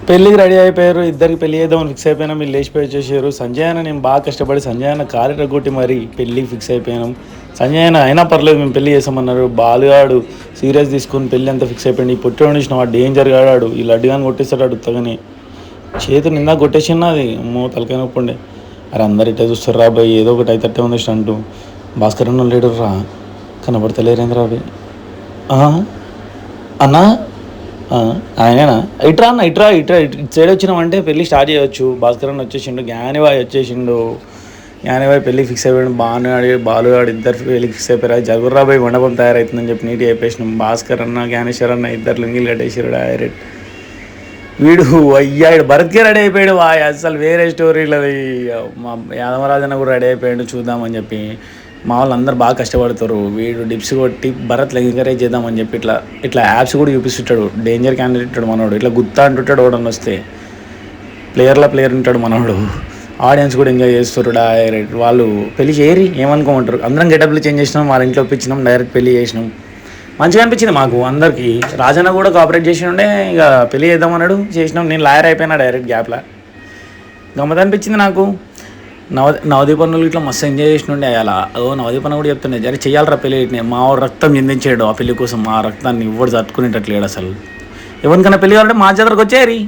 పెళ్ళికి రెడీ అయిపోయారు, ఇద్దరికి పెళ్లి చేద్దామని ఫిక్స్ అయిపోయినాం. వీళ్ళు లేచిపోయి వచ్చేసారు. సంజయ్ అన్న నేను బాగా కష్టపడి సంజయ్ అన్న కాలు రగ్గొట్టి మరి పెళ్ళికి ఫిక్స్ అయిపోయినాం. సంజయ్ అన్న అయినా పర్లేదు మేము పెళ్లి చేస్తామన్నారు. బాలుగాడు సీరియస్ తీసుకుని పెళ్ళి అంతా ఫిక్స్ అయిపోయింది. ఈ పొట్టి ఇచ్చిన వాడు డేంజర్ గాడాడు. ఈ లడ్డుగాని కొట్టేస్తాడు అడుగుతాగాని చేతులు నిందా కొట్టేసిన అది అమ్మో తలకాయ నొప్పి ఉండే. అరే అందరు ఇట్లా చూస్తారు రా బాయ్, ఏదో ఒకటి అయితే ఉంది అంటూ. భాస్కర్ అన్న లేడు రా, కనబడతలేరేంద్ర అవి అన్నా ఆయనేనా ఇట్రా అన్న ఇట్రా ఇట్రా ఇటు సైడ్ వచ్చినామంటే పెళ్ళి స్టార్ట్ చేయొచ్చు. భాస్కర్ అన్న వచ్చేసిండు, జ్ఞానివాయ్ వచ్చేసిండు. జ్ఞానివాయ్ పెళ్ళికి ఫిక్స్ అయిపోయాడు. బాలుగాడు ఇద్దరు పెళ్ళికి ఫిక్స్ అయిపోయారు. జరుగురాబాయ్ మండపం తయారవుతుందని చెప్పి నీట్గా చెప్పేసినాం. భాస్కర్ అన్న జ్ఞానేశ్వర్ అన్న ఇద్దరు లుంగిలు కట్టేసారు డైరెక్ట్. వీడు అయ్యాడు భరత్కే రెడీ అయిపోయాడు. అసలు వేరే స్టోరీలు అది. మా యాదవరాజన్న కూడా రెడీ అయిపోయాడు చూద్దామని చెప్పి. మా వాళ్ళు అందరు బాగా కష్టపడతారు. వీడు డిప్స్ కొట్టి భరత్ ఎంకరేజ్ చేద్దామని చెప్పి ఇట్లా ఇట్లా యాప్స్ కూడా చూపిస్తుంటాడు. డేంజర్ క్యాండిడేట్ ఉంటాడు మనోడు. ఇట్లా గుత్తా అంటుంటాడు ఓడని వస్తే. ప్లేయర్ ఉంటాడు మనోడు. ఆడియన్స్ కూడా ఎంజాయ్ చేస్తారు డైరెక్ట్. వాళ్ళు పెళ్లి చేయరి ఏమనుకోమంటారు. అందరం గెటప్లు చేంజ్ చేసినాం, వాళ్ళ ఇంట్లో ఒప్పించినాం, డైరెక్ట్ పెళ్లి చేసినాం. మంచిగా అనిపించింది మాకు అందరికీ. రాజన్న కూడా కోఆపరేట్ చేసి ఉండే ఇక పెళ్లి చేద్దామన్నాడు, చేసినాం. నేను లాయర్ అయిపోయినా డైరెక్ట్ గ్యాప్లా. గమ్మత్ అనిపించింది నాకు. నవదీపన్నులు ఇట్లా మస్తు ఎంజాయ్ చేసినుండే. అలా నవదీపన్న కూడా చెప్తుండే జరి చెయ్యాలరా పెళ్ళి. మా రక్తం చెందించాడు ఆ పెళ్లి కోసం. మా రక్తాన్ని ఎవరు తట్టుకునేటట్లేడు అసలు. ఎవరికైనా పెళ్లి కావాలంటే మా జాతరకు వచ్చేయరి.